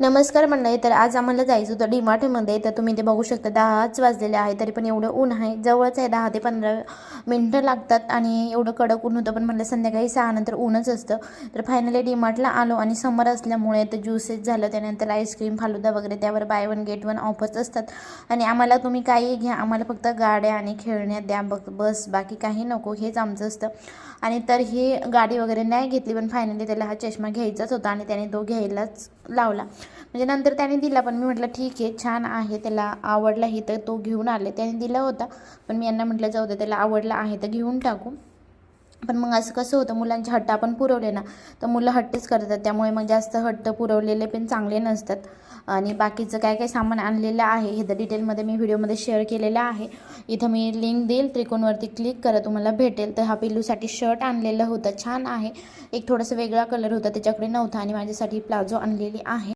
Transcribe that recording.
नमस्कार मंडळी. तर आज आम्हाला जायचं होतं डीमार्टमध्ये. तर तुम्ही ते बघू शकता 10च वाजलेले आहे, तरी पण एवढं ऊन आहे. जवळच आहे, 10 ते 15 मिनटं लागतात आणि एवढं कडक ऊन होतं. पण म्हटलं संध्याकाळी 6 नंतर ऊनच असतं. तर फायनली डीमार्टला आलो आणि समर असल्यामुळे तर ज्यूसेस झालं, त्यानंतर आईस्क्रीम फालुदा वगैरे, त्यावर by one get one offers असतात. आणि आम्हाला तुम्ही काही घ्या, आम्हाला फक्त गाड्या आणि खेळण्या द्या बस, बाकी काही नको, हेच आमचं असतं. आणि तर ही गाडी वगैरे नाही घेतली, पण फायनली त्याला हा चष्मा घ्यायचाच होता आणि त्याने तो घ्यायलाच लावला. म्हणजे नंतर त्याने दिला, पण मी म्हटलं ठीक आहे, छान आहे, त्याला आवडलाही तर तो घेऊन आले. त्याने दिला होता, पण मी यांना म्हटलं जाऊ दे, त्याला आवडला आहे तर घेऊन टाकू. पण मग असं कसं होतं, मुलांचे हट्ट आपण पुरवले ना तर मुलं हट्टच करतात. त्यामुळे मग जास्त हट्ट पुरवलेले पण चांगले नसतात. आणि बाकीचं काय काय सामान आणलेलं आहे हे तर डिटेलमध्ये मी व्हिडिओमध्ये शेअर केलेलं आहे. इथं मी लिंक देईल, त्रिकोणवरती क्लिक करा, तुम्हाला भेटेल. तर हा पिल्लूसाठी शर्ट आणलेलं होतं, छान आहे. एक थोडंसं वेगळा कलर होता, त्याच्याकडे नव्हता. आणि माझ्यासाठी प्लाझो आणलेली आहे.